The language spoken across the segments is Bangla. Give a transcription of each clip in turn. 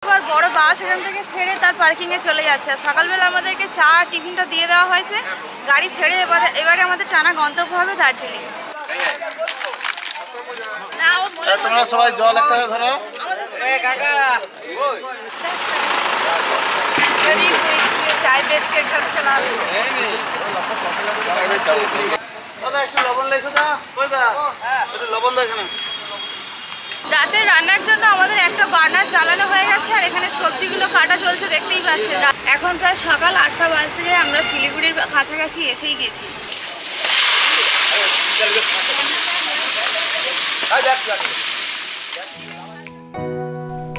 আবার বড় বাস এখান থেকে ছেড়ে তার পার্কিংয়ে চলে যাচ্ছে। সকালবেলা আমাদেরকে চা টিফিনটা দিয়ে দেওয়া হয়েছে। গাড়ি ছেড়ে এবারে আমাদের টানা গন্তব্য হবে দার্জিলিং। তোমরা সবাই জল একটা ধরো। चाय बेच के घर चला রাতের রান্নার জন্য আমাদের একটা বার্নার জ্বালানো হয়ে গেছে আর এখানে সবজিগুলো কাটা চলছে, দেখতেই পাচ্ছেন। এখন প্রায় সকাল 8টা বাজতে আমরা শিলিগুড়ির কাছাকাছি এসেই গেছি।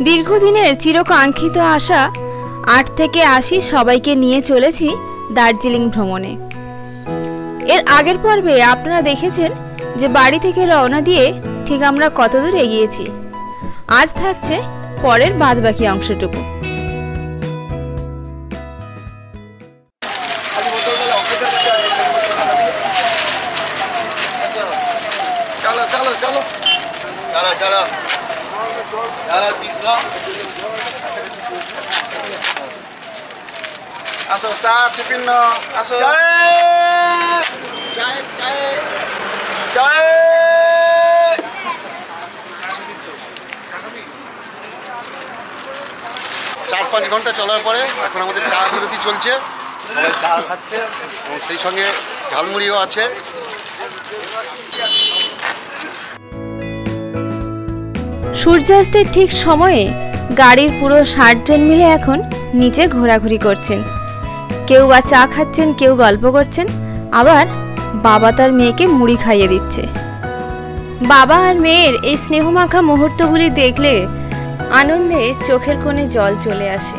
দীর্ঘদিনের চিরকাঙ্ক্ষিত আশা 8 থেকে 80 সবাইকে নিয়ে চলেছি দার্জিলিং ভ্রমণে। এর আগের পর্বে আপনারা দেখেছেন যে বাড়ি থেকে রওনা দিয়ে ঠিক আমরা কতদূর এগিয়েছি। আজ থাকছে পরের বাদবাকি অংশটুকু। চলো চলো চলো চলো চলো আসো, চা টিফিন আসো। চায় চায় চায় 4-5 ঘন্টা চলার পরে এখন আমাদের চা বিরতি চলছে। সবাই চা খাচ্ছে এবং সেই সঙ্গে ঝালমুড়িও আছে। সূর্যাস্তের ঠিক সময়ে গাড়ির পুরো 60 জন মিলে এখন নিচে ঘোরাঘুরি করছেন। কেউ বা চা খাচ্ছেন, কেউ গল্প করছেন, আবার বাবা তার মেয়েকে মুড়ি খাইয়ে দিচ্ছে। বাবা আর মেয়ের এই স্নেহমাখা মুহূর্তগুলি দেখলে আনন্দে চোখের কোণে জল চলে আসে।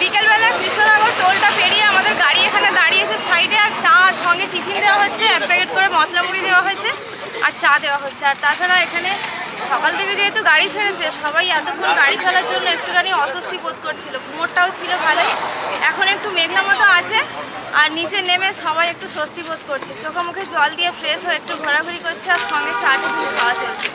বিকেলবেলা কৃষ্ণনগর টোলটা পেরিয়ে আমাদের গাড়ি এখানে দাঁড়িয়েছে সাইডে, আর চা আর সঙ্গে টিফিন দেওয়া হচ্ছে, 1 প্যাকেট করে মশলা মুড়ি দেওয়া হয়েছে আর চা দেওয়া হচ্ছে। আর তাছাড়া এখানে সকাল থেকে যেহেতু গাড়ি ছেড়েছে, সবাই এতক্ষণ গাড়ি চলার জন্য একটুখানি অস্বস্তি বোধ করছিল। ঘুমোরটাও ছিল ভালোই, এখন একটু মেঘলা মতো আছে আর নিচে নেমে সবাই একটু স্বস্তি বোধ করছে। চোখে মুখে জল দিয়ে ফ্রেশ হয়ে একটু ঘোরাঘুরি করছে আর সঙ্গে চা টিফিন খাওয়া চলছে।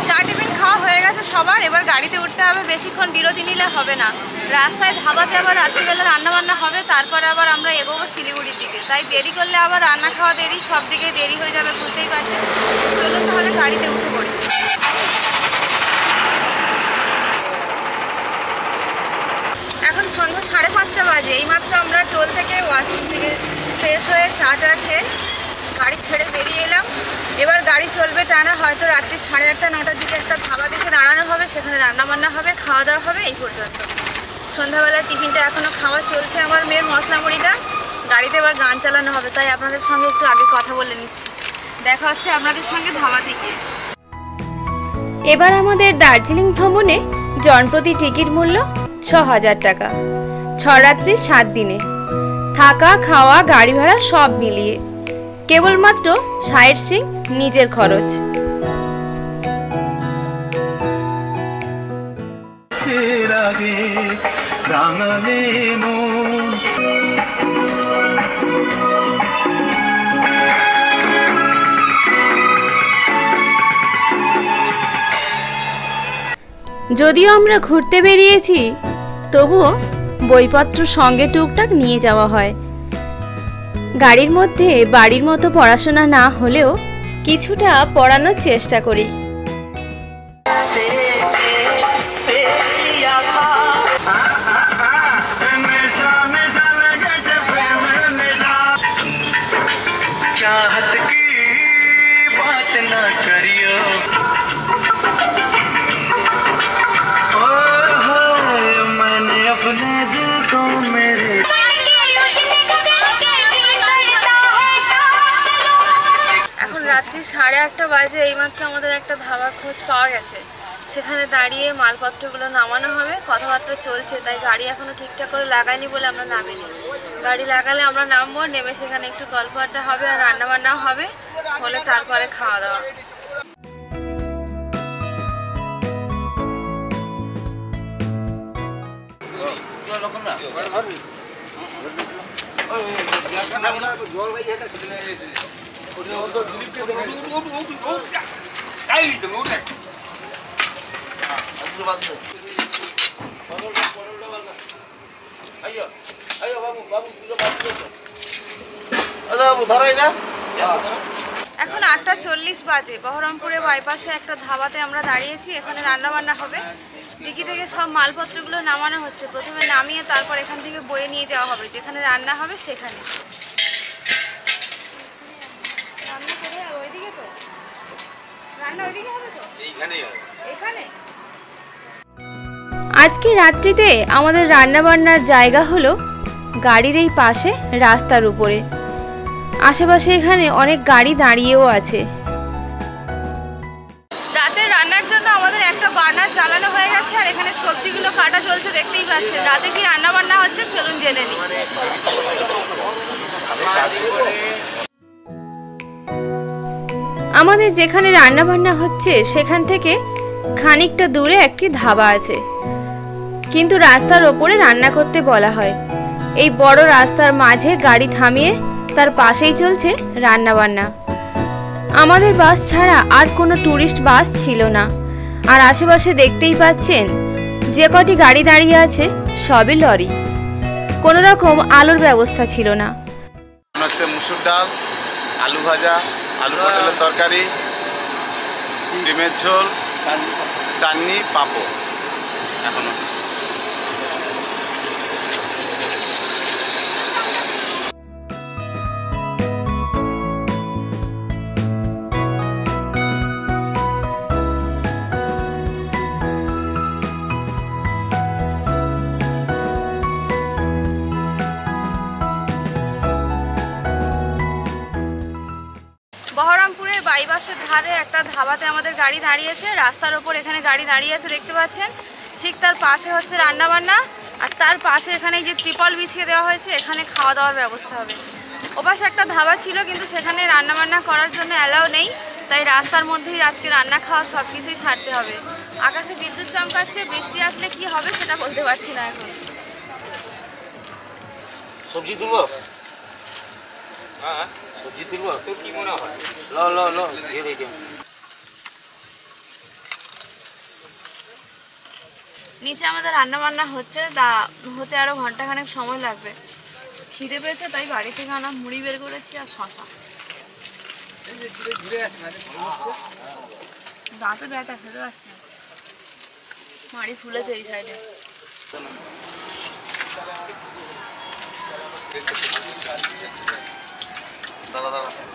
চা টিফিন খাওয়া হয়ে গেছে সবার, এবার গাড়িতে উঠতে হবে। বেশিক্ষণ বিরতি নিলে হবে না, রাস্তায় ধাবাতে আবার রাত্রিবেলা রান্নাবান্না হবে, তারপরে আবার আমরা এগোবো শিলিগুড়ির দিকে। তাই দেরি করলে আবার রান্না খাওয়া দেরি, সব দিকে দেরি হয়ে যাবে, বুঝতেই পারছেন। চলুন তাহলে গাড়িতে উঠে পড়ি। এখন সন্ধ্যা 5:30 বাজে। এইমাত্র আমরা টোল থেকে ওয়াশরুম থেকে ফ্রেশ হয়ে চাটা খেয়ে গাড়ি ছেড়ে বেরিয়ে এলাম। এবার গাড়ি চলবে টানা, হয়তো রাত্রি 8:30-9টার দিকে একটা ধাবা দেখে দাঁড়ানো হবে, সেখানে রান্নাবান্না হবে, খাওয়া দাওয়া হবে, এই পর্যন্ত। সন্ধ্যাবেলার টিফিনটা এখনও খাওয়া চলছে আমার মেয়ের, মশলা মুড়িটা। গাড়িতে এবার গান চালানো হবে, তাই আপনাদের সঙ্গে একটু আগে কথা বলে নিচ্ছি। দেখা হচ্ছে আপনাদের সঙ্গে ধাবা থেকে। এবার আমাদের দার্জিলিং ভ্রমণে জনপ্রতি টিকিট মূল্য 6000 টাকা, 6 রাত্রি 7 দিনে, থাকা খাওয়া গাড়ি ভাড়া সব মিলিয়ে কেবলমাত্র সাইট সিং নিজের খরচ। যদিও আমরা ঘুরতে বেরিয়েছি, তবুও বইপত্র সঙ্গে টুকটাক নিয়ে যাওয়া হয়। গাড়ির মধ্যে বাড়ির মতো পড়াশোনা না হলেও কিছুটা পড়ানোর চেষ্টা করি। রাত্রি 8:30 বাজে। এইমাত্র আমাদের একটা ধাবার খোঁজ পাওয়া গেছে, সেখানে দাঁড়িয়ে মালপত্রগুলো নামানো হবে। কথাবার্তা চলছে, তাই গাড়ি এখনো ঠিকঠাক করে লাগাইনি বলে আমরা নামিনি। গাড়ি লাগালে আমরা নামবো, নেমে সেখানে একটু গল্প আড্ডা হবে আর রান্নাবান্নাও হবে, হলে তারপরে খাওয়া দাওয়া। এখন 8:40 বাজে। বহরমপুরে বাইপাসে একটা ধাবাতে আমরা দাঁড়িয়েছি। এখানে রান্না বান্না হবে। দিকি থেকে সব মালপত্রগুলো নামানো হচ্ছে। প্রথমে নামিয়ে তারপর এখান থেকে বয়ে নিয়ে যাওয়া হবে যেখানে রান্না হবে সেখানে। রান্না করে ওইদিকে তো রান্না ওইদিকে হবে তো এইখানে। আজকে রাত্রিতে আমাদের রান্না বান্নার জায়গা হলো গাড়ির এই পাশে রাস্তার উপরে। আশেপাশে এখানে অনেক গাড়ি দাঁড়িয়েও আছে। রাতের রান্নার জন্য আমাদের একটা বার্নার জ্বালানো হয়ে গেছে আর এখানে সবজিগুলো কাটা চলছে দেখতেই পাচ্ছেন। রাতে কি রান্না বান্না হচ্ছে চলুন জেনে নিই। আমাদের যেখানে রান্না বান্না হচ্ছে সেখান থেকে খানিকটা দূরে একটি ধাবা আছে, কিন্তু রাস্তার ওপরে রান্না করতে বলা হয়। এই বড় রাস্তার মাঝে গাড়ি থামিয়ে তার পাশেই চলছে রান্না বান্না। আমাদের বাস ছাড়া আর কোনো ট্যুরিস্ট বাস ছিল না। আর আশেপাশে দেখতেই পাচ্ছেন যে কটি গাড়ি দাঁড়িয়ে আছে সবই লরি। কোনো রকম আলোর ব্যবস্থা ছিল না। হচ্ছে মুসুর ডাল, আলু ভাজা, আলু পটলের তরকারি, ডিমের ঝোল, চাটনি, পাঁপড় এখন হচ্ছে। বহরমপুরের বাইপাসের ধারে একটা ধাবাতে আমাদের গাড়ি দাঁড়িয়েছে। রাস্তার ওপর এখানে গাড়ি দাঁড়িয়ে আছে দেখতে পাচ্ছেন। ঠিক তার পাশে হচ্ছে রান্না বান্না আর তার পাশে এখানে যে ত্রিপল বিছিয়ে দেওয়া হয়েছে এখানে খাওয়া দাওয়ার ব্যবস্থা হবে। ওপাশে একটা ধাবা ছিল কিন্তু সেখানে রান্না বান্না করার জন্য অ্যালাউ নেই, তাই রাস্তার মধ্যেই আজকে রান্না খাওয়া সব কিছুই সারতে হবে। আকাশে বিদ্যুৎ চমকাচ্ছে, বৃষ্টি আসলে কি হবে সেটা বলতে পারছি না এখন। সবজি তুলবো? হ্যাঁ সবজি তুলবো। তোর কি মনে হয়? ল দিয়ে দিই। নিচে আমাদের রান্না বান্না হচ্ছে, হতে আরো ঘন্টাখানেক সময় লাগবে। খিদে পেয়েছে তাই বাড়ি থেকে আনা মুড়ি বের করেছি আর শশা। দাঁতে ব্যথা, খেতে পারছি না, মাড়ি ফুলেছে এই সাইডে।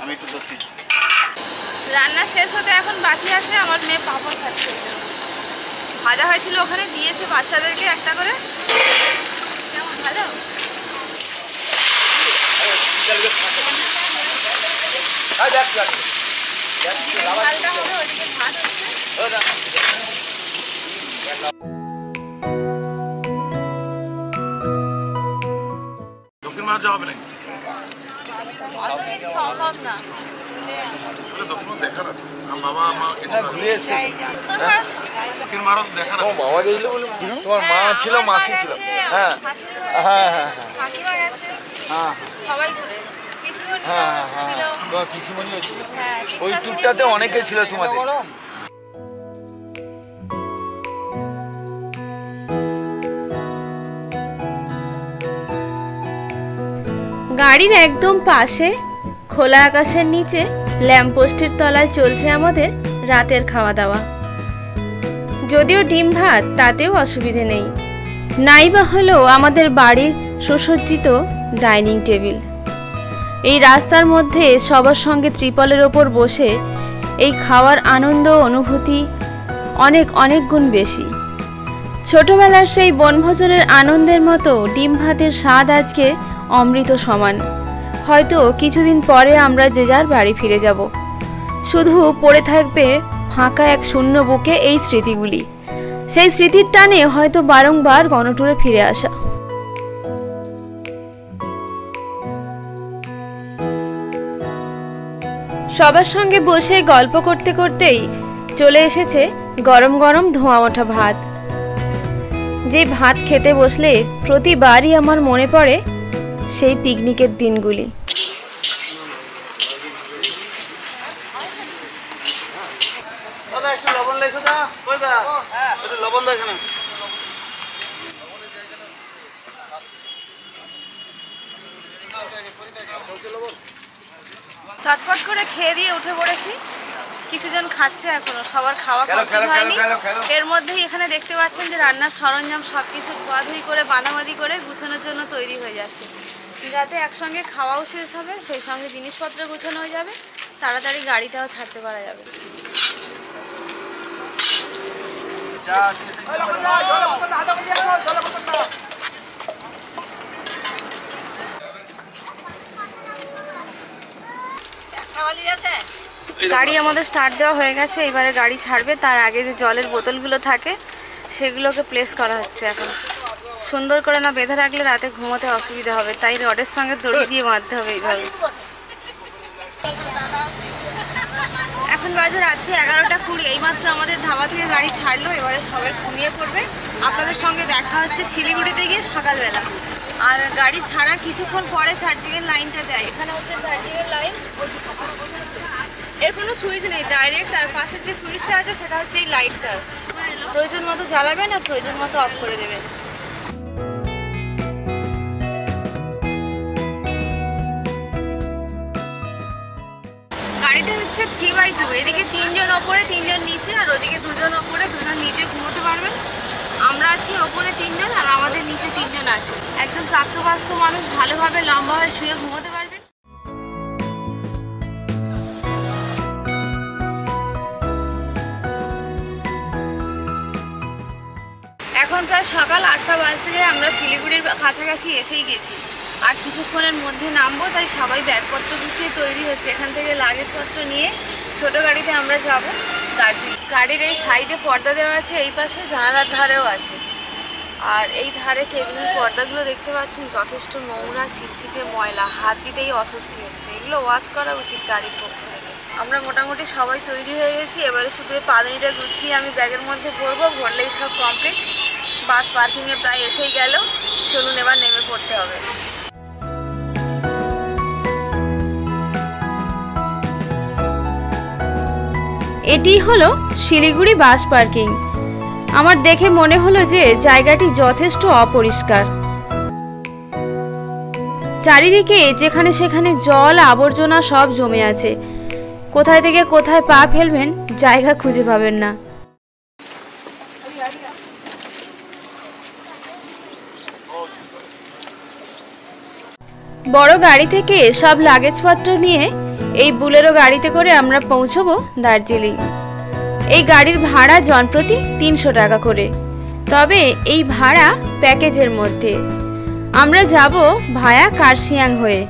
আমি একটু ধরছি। রান্না শেষ হতে এখন বাকি আছে। আমার মেয়ে পাঁপড় খাচ্ছে, ভাজা হয়েছিল ওখানে দিয়েছে বাচ্চাদেরকে একটা করে। কেমন ভালো? হালকা হবে, ওদিকে ভাত হচ্ছে। দক্ষিণ ভারত যাওয়া হবে নাকি? সম্ভব না, দক্ষিণ দেখার আছে। বাবা মা গেছিল দক্ষিণ ভারত দেখার আছে। বাবা গেছিল বলে তোমার মা ছিল, মাসি ছিল। হ্যাঁ হ্যাঁ হ্যাঁ কাকিমা গেছে, হ্যাঁ সবাই ঘুরে এসেছে। পিসিমণি হ্যাঁ হ্যাঁ ছিল। তোমার পিসিমণিও ছিল। হ্যাঁ, ওই ট্যুরটাতে অনেকে ছিল তোমাদের। গাড়ির একদম পাশে খোলা আকাশের নিচে ল্যাম্পপোস্টের তলায় চলছে আমাদের রাতের খাওয়া দাওয়া। যদিও ডিম ভাত, তাতেও অসুবিধে নেই। নাইবা হলো আমাদের বাড়ির সুসজ্জিত ডাইনিং টেবিল। এই রাস্তার মধ্যে সবার সঙ্গে ত্রিপলের ওপর বসে এই খাওয়ার আনন্দ অনুভূতি অনেক অনেক গুণ বেশি। ছোটবেলার সেই বনভোজনের আনন্দের মতো ডিম ভাতের স্বাদ আজকে অমৃত সমান। হয়তো কিছুদিন পরে আমরা যে যার বাড়ি ফিরে যাব, শুধু পড়ে থাকবে ফাঁকা এক শূন্য বুকে এই স্মৃতিগুলি। সেই স্মৃতির টানে হয়তো বারংবার গণটুরে ফিরে আসা। সবার সঙ্গে বসে গল্প করতে করতেই চলে এসেছে গরম গরম ধোঁয়া ওঠা ভাত। যে ভাত খেতে বসলে প্রতিবারই আমার মনে পড়ে সেই পিকনিকের দিনগুলি। চটপট করে খেয়ে দিয়ে উঠে পড়েছি। কিছুজন খাচ্ছে এখনো, সবার খাওয়া কমপ্লিট হয়নি। এর মধ্যেই এখানে দেখতে পাচ্ছেন যে রান্নার সরঞ্জাম সবকিছু ধোয়াধুয়ি করে বাঁধাবাঁধি করে গুছানোর জন্য তৈরি হয়ে যাচ্ছে, যাতে একসঙ্গে খাওয়াও শেষ হবে, সেই সঙ্গে জিনিসপত্র গুছানো হয়ে যাবে, তাড়াতাড়ি গাড়িটাও ছাড়তে পারা যাবে। গাড়ি আমাদের স্টার্ট দেওয়া হয়ে গেছে, এবারে গাড়ি ছাড়বে। তার আগে যে জলের বোতলগুলো থাকে সেগুলোকে প্লেস করা হচ্ছে। এখন সুন্দর করে না বেঁধে রাখলে রাতে ঘুমোতে অসুবিধা হবে, তাই রডের সঙ্গে দড়ি দিয়ে বাঁধতে হবে এইভাবে। এখন বাজে রাত্রি 11:20। এইমাত্র আমাদের ধাবা থেকে গাড়ি ছাড়লো, এবারে সবাই ঘুমিয়ে পড়বে। আপনাদের সঙ্গে দেখা হচ্ছে শিলিগুড়িতে গিয়ে সকালবেলা। আর গাড়ি ছাড়ার কিছুক্ষণ পরে চার্জিংয়ের লাইনটা দেয়। এখানে হচ্ছে চার্জিংয়ের লাইন, এর কোনো সুইচ নেই ডাইরেক্ট, আর পাশের যে সুইচটা আছে সেটা হচ্ছে এই লাইটটার। প্রয়োজন মতো জ্বালাবেন আর প্রয়োজন মতো অফ করে দেবেন। গাড়িটা হচ্ছে 3x2, এদিকে 3 জন ওপরে 3 জন নিচে, আর ওদিকে 2 জন ওপরে 2 জন নিচে ঘুমোতে পারবেন। আমরা আছি ওপরে 3 জন আর আমাদের নিচে 3 জন আছে। একদম প্রাপ্তবয়স্ক মানুষ ভালোভাবে লম্বা হয়ে শুয়ে ঘুমোতে পারবেন। এখন প্রায় সকাল 8টা বাজতে যায়, আমরা শিলিগুড়ির কাছাকাছি এসেই গেছি। আর কিছুক্ষণের মধ্যে নামবো, তাই সবাই ব্যাগপত্র গুছিয়ে তৈরি হচ্ছে। এখান থেকে লাগেজপত্র নিয়ে ছোট গাড়িতে আমরা যাব দার্জিলিং। গাড়ির এই সাইডে পর্দা দেওয়া আছে, এই পাশে জানালার ধারেও আছে। আর এই ধারে কেবিনের পর্দাগুলো দেখতে পাচ্ছেন যথেষ্ট নোংরা, চিটচিটে ময়লা, হাত দিতেই অস্বস্তি হচ্ছে। এগুলো ওয়াশ করা উচিত গাড়ির পক্ষ থেকে। আমরা মোটামুটি সবাই তৈরি হয়ে গেছি, এবারে শুধু পাদানিটা গুছিয়ে আমি ব্যাগের মধ্যে ভরবো, ভরলেই সব কমপ্লিট। বাস পার্কিংয়ে প্রায় এসেই গেল, চলুন এবার নেমে পড়তে হবে। এটি হলো শিলিগুড়ি বাস পার্কিং। আমার দেখে মনে হলো যে জায়গাটি যথেষ্ট অপরিষ্কার। চারিদিকে যেখানে সেখানে জল আবর্জনা সব জমে আছে। কোথায় থেকে কোথায় পা ফেলবেন জায়গা খুঁজে পাবেন না। বড় গাড়ি থেকে সব লাগেজপত্র নিয়ে এই বুলেরো গাড়িতে করে আমরা পৌঁছবো দার্জিলিং। এই গাড়ির ভাড়া জনপ্রতি 300 টাকা করে, তবে এই ভাড়া প্যাকেজের মধ্যে। আমরা যাব ভায়া কার্শিয়াং হয়ে।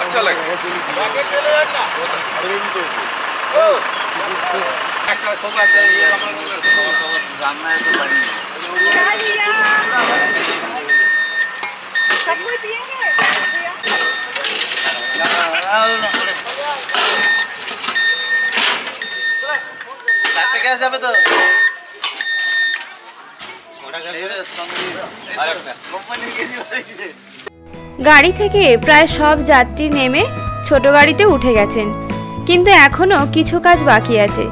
अच्छा लगे যাবে তো গাড়ি থেকে প্রায় সব যাত্রী নেমে ছোট গাড়িতে উঠে গেছেন, কিন্তু এখনো কিছু কাজ বাকি আছে।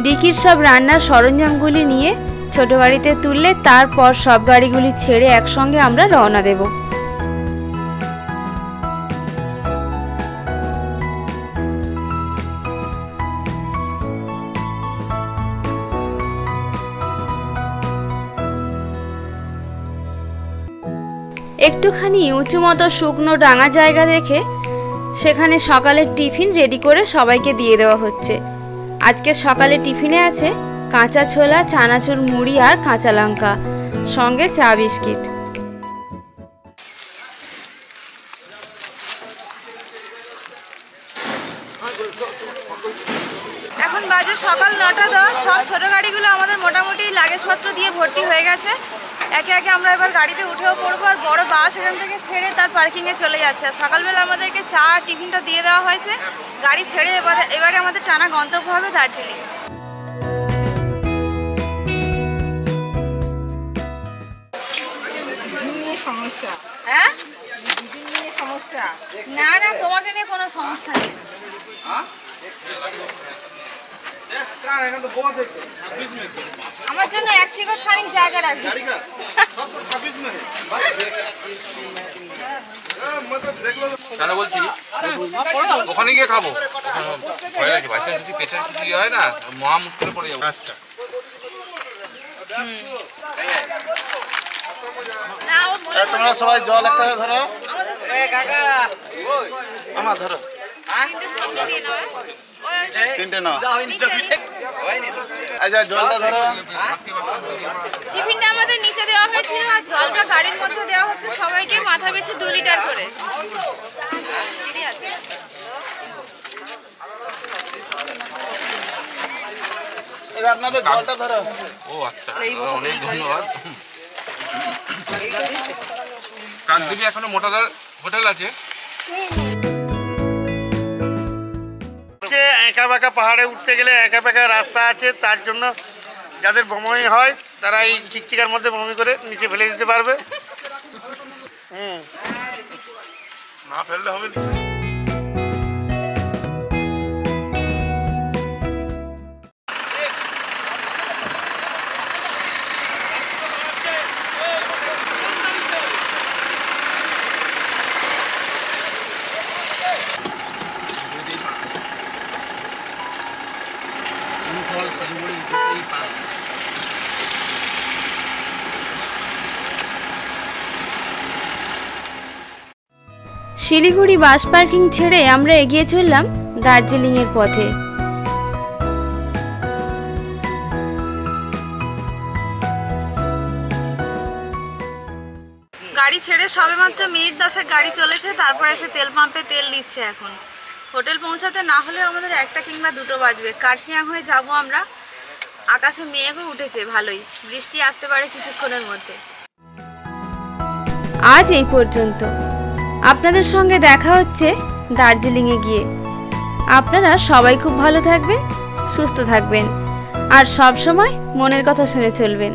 ডিকির সব রান্নার সরঞ্জামগুলি নিয়ে ছোট গাড়িতে তুললে তারপর সব গাড়িগুলি ছেড়ে একসঙ্গে আমরা রওনা দেব। একটুখানি উঁচু মতো শুকনো ডাঙা জায়গা দেখে সেখানে সকালের টিফিন রেডি করে সবাইকে দিয়ে দেওয়া হচ্ছে। আজকে সকালে টিফিনে আছে কাঁচা ছোলা, চানাচুর, মুড়ি আর কাঁচা লঙ্কা, সঙ্গে চা বিস্কিট। এখন বাজে সকাল 9টা 10। সব ছোট গাড়িগুলো আমাদের মোটামুটি লাগেজপত্র দিয়ে ভর্তি হয়ে গেছে। একে একে আমরা এবার গাড়িতে উঠেও পড়বো, আর বড় বাস এখান থেকে ছেড়ে তার পার্কিংয়ে চলে যাচ্ছে। আর সকালবেলা আমাদেরকে চা টিফিনটা দিয়ে দেওয়া হয়েছে। গাড়ি ছেড়ে এবারে আমাদের টানা গন্তব্য হবে দার্জিলিং। হ্যাঁ, না না, তোমাকে নিয়ে কোনো সমস্যা নেই। আমার জন্য এক চিকট খানিক জায়গা রাখবি। কেন বলছি ওখানে গিয়ে খাবো, ভয় লাগে বাচ্চা যদি পেছনে কিছু হয় না মহা মুশকিলে পড়ে যাবো। তোমরা সবাই জল একটা ধরো, আমার ধরো, তিনটে নাও। আচ্ছা জলটা ধরো। টিফিনটা আমাদের নিচে দেওয়া হয়েছিল, আর জলটা গাড়ির মধ্যে দেওয়া হচ্ছে সবাইকে মাথা পিছু 2 লিটার করে। আপনাদের জলটা ধরো। ও আচ্ছা, অনেক ধন্যবাদ। কাকদ্বীপে এখনো মোটাদার হোটেল আছে। একা বাঁকা পাহাড়ে উঠতে গেলে একা বাঁকা রাস্তা আছে, তার জন্য যাদের বমি হয় তারা এই চিকচিকার মধ্যে বমি করে নিচে ফেলে দিতে পারবে। না ফেললে হবে না। শিলিগুড়ি বাস পার্কিং ছেড়ে আমরা এগিয়ে চললাম দার্জিলিংয়ের পথে। গাড়ি ছেড়ে সবেমাত্র মিনিট 10 গাড়ি চলেছে, তারপর এসে তেল পাম্পে তেল নিচ্ছে। এখন হোটেল পৌঁছাতে না হলেও আমাদের 1টা কিংবা 2টো বাজবে। কার্শিয়াং হয়ে যাব আমরা। আকাশে মেঘও উঠেছে ভালোই, বৃষ্টি আসতে পারে কিছুক্ষণের মধ্যে। আজ এই পর্যন্ত। আপনাদের সঙ্গে দেখা হচ্ছে দার্জিলিংয়ে গিয়ে। আপনারা সবাই খুব ভালো থাকবেন, সুস্থ থাকবেন, আর সব সময় মনের কথা শুনে চলবেন।